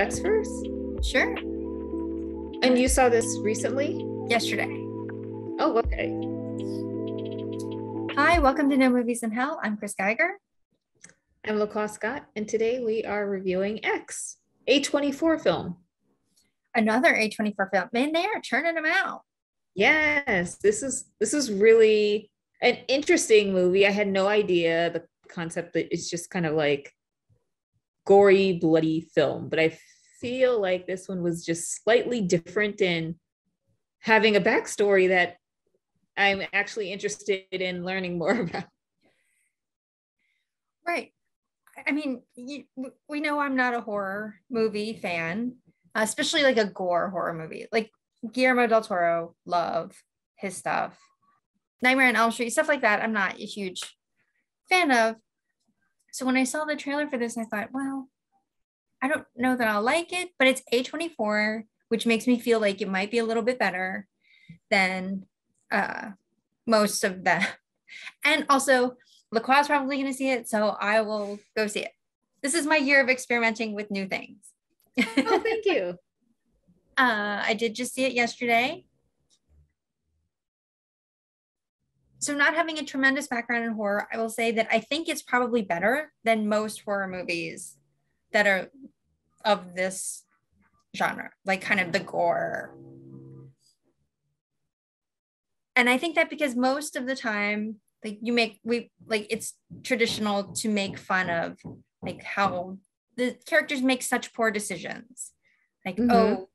X first? Sure. And you saw this recently? Yesterday. Oh, okay. Hi, welcome to No Movies in Hell. I'm Chris Geiger. I'm LaCoste Scott, and today we are reviewing X, A24 film. Another A24 film. Man, they are churning them out. Yes, this is really an interesting movie. I had no idea the concept that it's just kind of like gory, bloody film, but I feel like this one was just slightly different in having a backstory that I'm actually interested in learning more about. Right. I mean, we know I'm not a horror movie fan, especially like a gore horror movie. Like Guillermo del Toro, love his stuff. Nightmare on Elm Street, stuff like that, I'm not a huge fan of. So when I saw the trailer for this, I thought, well, I don't know that I'll like it, but it's A24, which makes me feel like it might be a little bit better than most of them. And also, LaCroix's probably going to see it, so I will go see it. This is my year of experimenting with new things. Oh, thank you. I did just see it yesterday. So not having a tremendous background in horror, I will say that I think it's probably better than most horror movies that are of this genre, like kind of the gore. And I think that because most of the time, like it's traditional to make fun of like how the characters make such poor decisions. Like, oh,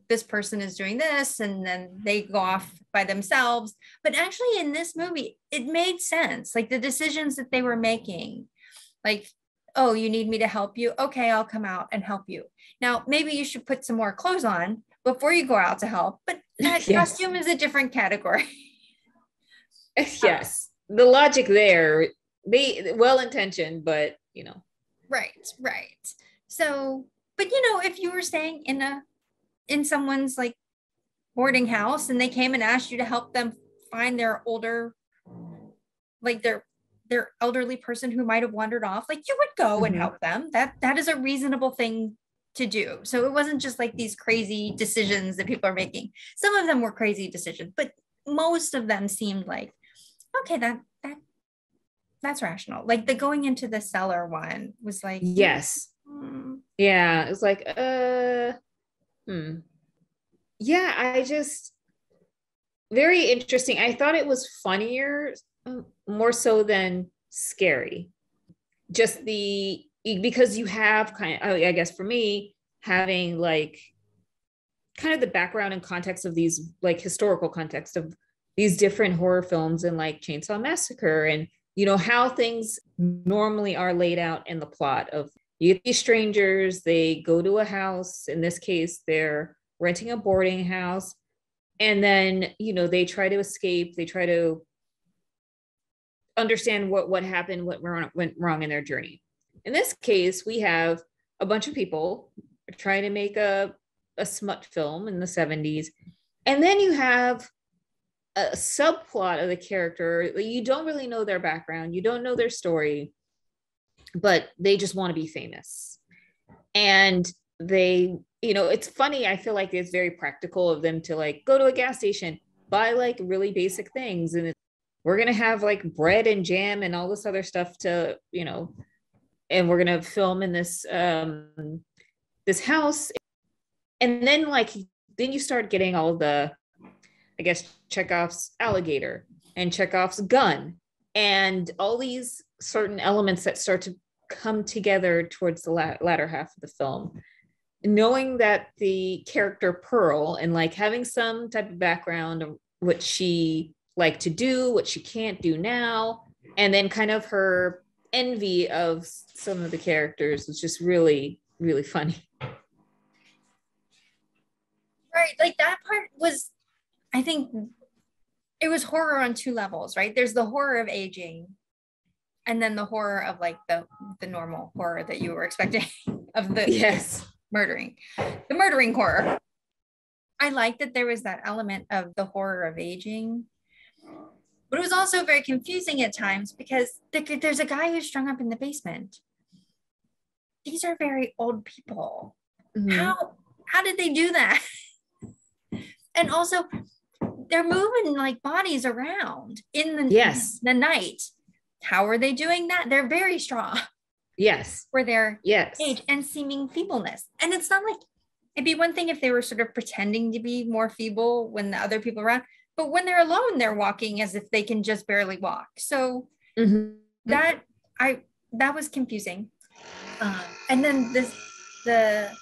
this person is doing this, and then they go off by themselves. But actually in this movie, it made sense. Like the decisions that they were making, like, oh, you need me to help you? Okay, I'll come out and help you. Now, maybe you should put some more clothes on before you go out to help, but that Yes. costume is a different category. Yes. The logic there, they well-intentioned, but Right. So, but if you were staying in someone's like boarding house and they came and asked you to help them find their older, like their elderly person who might have wandered off, like you would go and help them. That is a reasonable thing to do. So it wasn't just like these crazy decisions that people are making. Some of them were crazy decisions, but most of them seemed like, okay, that's rational. Like the going into the cellar one was like, yes. Yeah, it's like yeah, I just very interesting. I thought it was funnier more so than scary. Just because you have kind of, I guess for me, having like kind of the background and context of these, like historical context of these different horror films and like Chainsaw Massacre, and how things normally are laid out in the plot of you get these strangers, they go to a house. In this case, they're renting a boarding house, and then they try to escape, they try to understand what happened, what went wrong in their journey. In this case, we have a bunch of people trying to make a smut film in the 70s, and then you have a subplot of the character. You don't really know their background, you don't know their story, but they just want to be famous. And they, it's funny, I feel like it's very practical of them to like go to a gas station, buy like really basic things, and we're gonna have like bread and jam and all this other stuff to, and we're gonna film in this this house. And then then you start getting all the, I guess, Chekhov's alligator and Chekhov's gun and all these certain elements that start to come together towards the latter half of the film. Knowing that the character Pearl, and like having some type of background of what she liked to do, what she can't do now, and then kind of her envy of some of the characters was just really, really funny. Right. Like that part was, I think it was horror on two levels, right? There's the horror of aging, and then the horror of like the normal horror that you were expecting of the murdering horror. I like that there was that element of the horror of aging, but it was also very confusing at times because there's a guy who's strung up in the basement. These are very old people. Mhm. How did they do that? And also they're moving like bodies around in Yes. the night. How are they doing that? They're very strong Yes. for their Yes. age and seeming feebleness. And it's not like, it'd be one thing if they were sort of pretending to be more feeble when the other people are around, but when they're alone, they're walking as if they can just barely walk. So Mhm. that that was confusing. And then the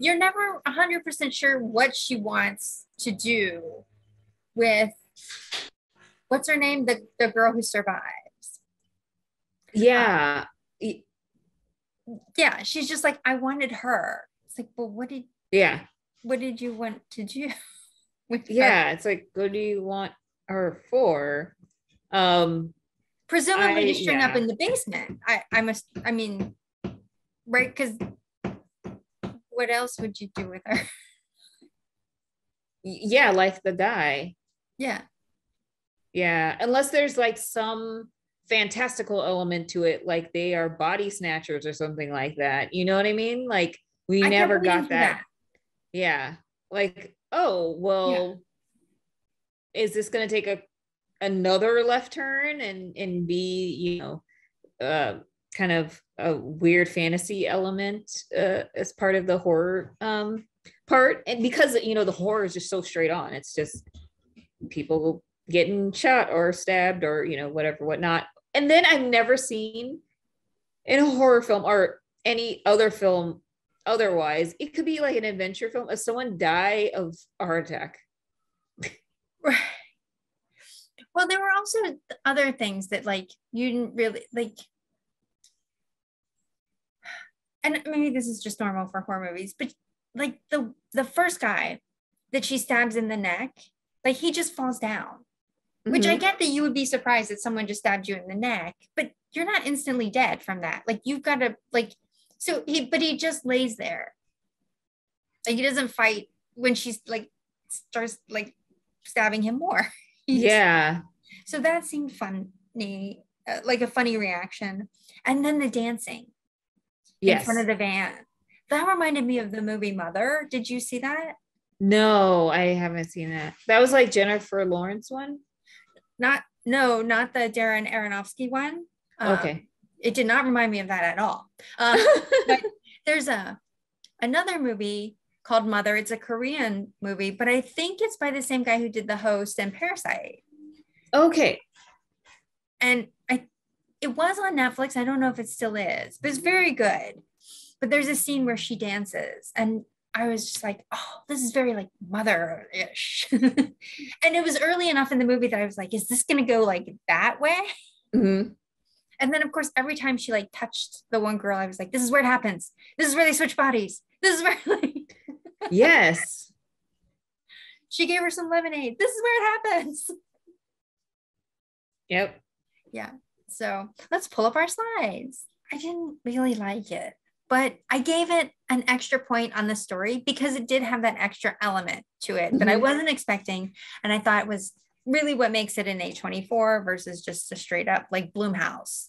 you're never 100% sure what she wants to do with, what's her name, the girl who survives. Yeah. Yeah, she's just like, I wanted her. It's like, well, Yeah. what did you want to do with her? Yeah. It's like, what do you want her for? Um, Presumably to string up yeah. in the basement. I mean, right? Because what else would you do with her? Yeah, like the guy. Yeah. Yeah. Unless there's like some fantastical element to it, like they are body snatchers or something like that. You know what I mean? Like we I kept never waiting got for that. that. Yeah. Like, oh, Yeah. well, is this going to take another left turn and be, kind of a weird fantasy element as part of the horror part? And because, the horror is just so straight on, it's just people getting shot or stabbed or, whatever, whatnot. And then I've never seen in a horror film or any other film otherwise, it could be like an adventure film, if someone die of a heart attack. Well, there were also other things that like you didn't really like, and maybe this is just normal for horror movies, but like the first guy that she stabs in the neck, like he just falls down. Which I Mm-hmm. get that you would be surprised that someone just stabbed you in the neck, but you're not instantly dead from that. Like you've got to like, so he just lays there. Like he doesn't fight when she's like starts like stabbing him more. Yeah. So that seemed funny, like a funny reaction. And then the dancing in front of Yes. the van. That reminded me of the movie Mother. Did you see that? No, I haven't seen that. That was like Jennifer Lawrence one. Not the Darren Aronofsky one. Okay. It did not remind me of that at all. But there's another movie called Mother. It's a Korean movie, but I think it's by the same guy who did The Host and Parasite. Okay. And it was on Netflix. I don't know if it still is, but it's very good. But there's a scene where she dances, and I was just like, oh, this is very like Mother-ish. And it was early enough in the movie that I was like, is this going to go like that way? Mm-hmm. And then, of course, every time she like touched the one girl, I was like, this is where it happens. This is where they switch bodies. This is where like Yes. she gave her some lemonade. This is where it happens. Yep. Yeah. So let's pull up our slides. I didn't really like it, but I gave it an extra point on the story because it did have that extra element to it that I Mm-hmm. wasn't expecting. And I thought it was really what makes it an A24 versus just a straight up like Blumhouse.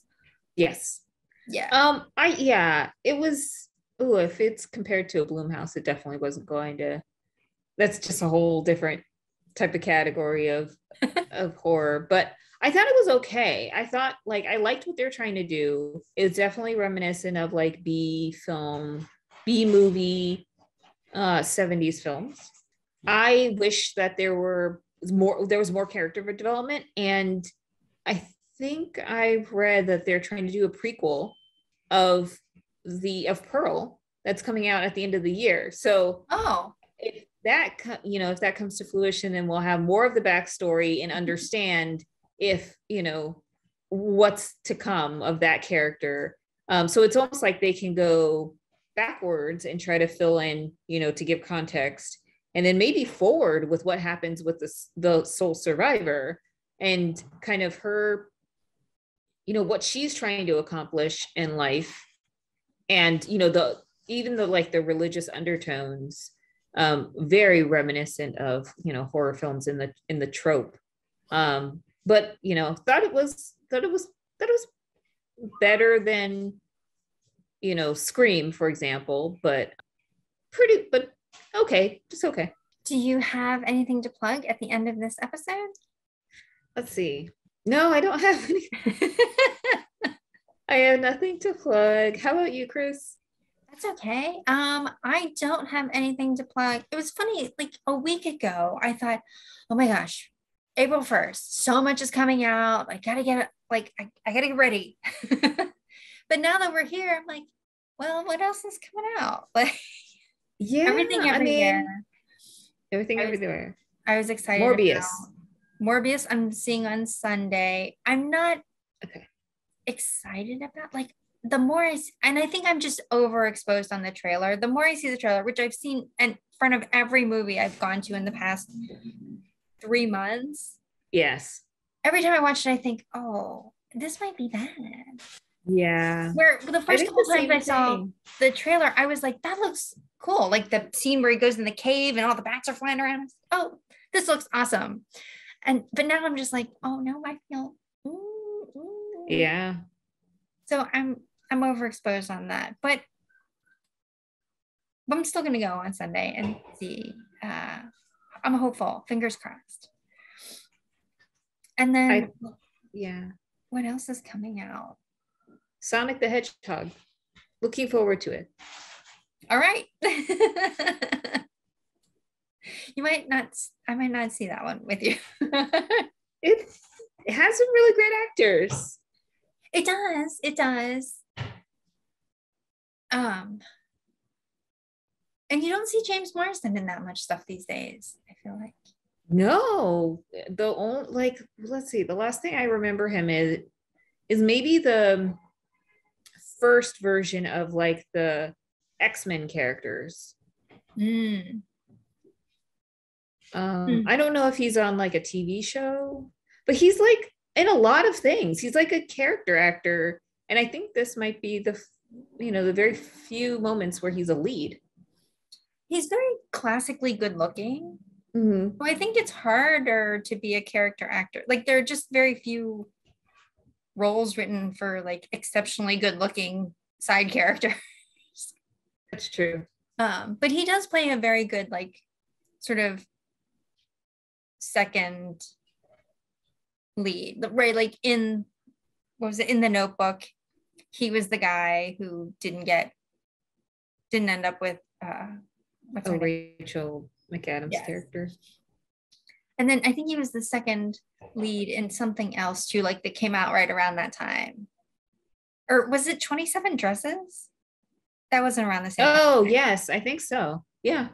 Yes. Yeah. It was, oh, if it's compared to a Bloomhouse, it definitely wasn't going to, that's just a whole different type of category of horror. But I thought it was okay. I thought like I liked what they're trying to do. It's definitely reminiscent of like B film, B movie, 70s films. I wish that there was more character development, and I think I've read that they're trying to do a prequel of of Pearl that's coming out at the end of the year. So Oh, if if that comes to fruition, then we'll have more of the backstory and understand if what's to come of that character. So it's almost like they can go backwards and try to fill in, to give context, and then maybe forward with what happens with the sole survivor and kind of her, what she's trying to accomplish in life, and the like the religious undertones, very reminiscent of horror films in the trope. But thought it was better than Scream, for example. But pretty, but okay, just okay. Do you have anything to plug at the end of this episode? Let's see. No, I don't have anything. I have nothing to plug. How about you, Chris? That's okay. I don't have anything to plug. It was funny, like a week ago, I thought, oh my gosh, April 1st, so much is coming out. I gotta get I gotta get ready. But now that we're here, I'm like, well, what else is coming out? Like Yeah, everything everywhere. Everything everywhere. I was excited Morbius. Morbius, I'm seeing on Sunday. I'm not okay. excited about like the more and I think I'm just overexposed on the trailer. The more I see the trailer, which I've seen in front of every movie I've gone to in the past 3 months. Yes. Every time I watch it, I think, oh, this might be bad. Yeah. Where the first couple times I saw the trailer, I was like, that looks cool. Like the scene where he goes in the cave and all the bats are flying around. Oh, this looks awesome. But now I'm just like, oh no, I feel yeah. So I'm overexposed on that, but I'm still gonna go on Sunday and see. I'm hopeful, fingers crossed. And then what else is coming out? Sonic the Hedgehog. Looking forward to it. All right. I might not see that one with you. It has some really great actors. It does. And you don't see James Marsden in that much stuff these days, I feel like. No, the only let's see, the last thing I remember him is maybe the first version of like the Xmen characters. I don't know if he's on like a TV show, but he's like in a lot of things. He's like a character actor, and I think this might be the very few moments where he's a lead. He's very classically good looking. Mm-hmm. Well, I think it's harder to be a character actor. Like there are just very few roles written for like exceptionally good looking side characters. That's true. But he does play a very good like sort of second lead, right? Like in in The Notebook, he was the guy who didn't end up with Rachel McAdams' character. And then I think he was the second lead in something else too, like that came out right around that time. Or was it 27 Dresses? That wasn't around the same time. Oh, yes, I think so. Yeah.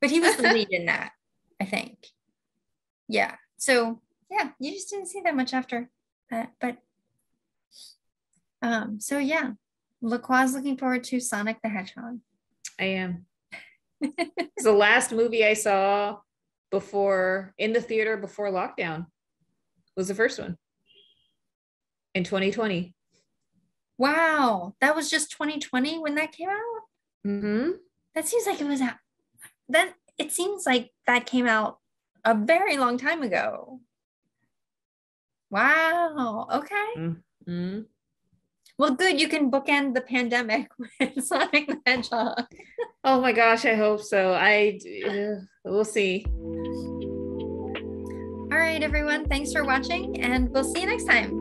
But he was the lead in that, I think. Yeah. So yeah, you just didn't see that much after that. But so yeah. LaCroix's looking forward to Sonic the Hedgehog. I am. It's the last movie I saw in the theater before lockdown. Was the first one in 2020. Wow, that was just 2020 when that came out. Mm-hmm. That seems like it was out. It seems like that came out a very long time ago. Wow. Okay. Mm-hmm. Well, good. You can bookend the pandemic with Sonic the Hedgehog. Oh my gosh, I hope so. We'll see. All right, everyone. Thanks for watching, and we'll see you next time.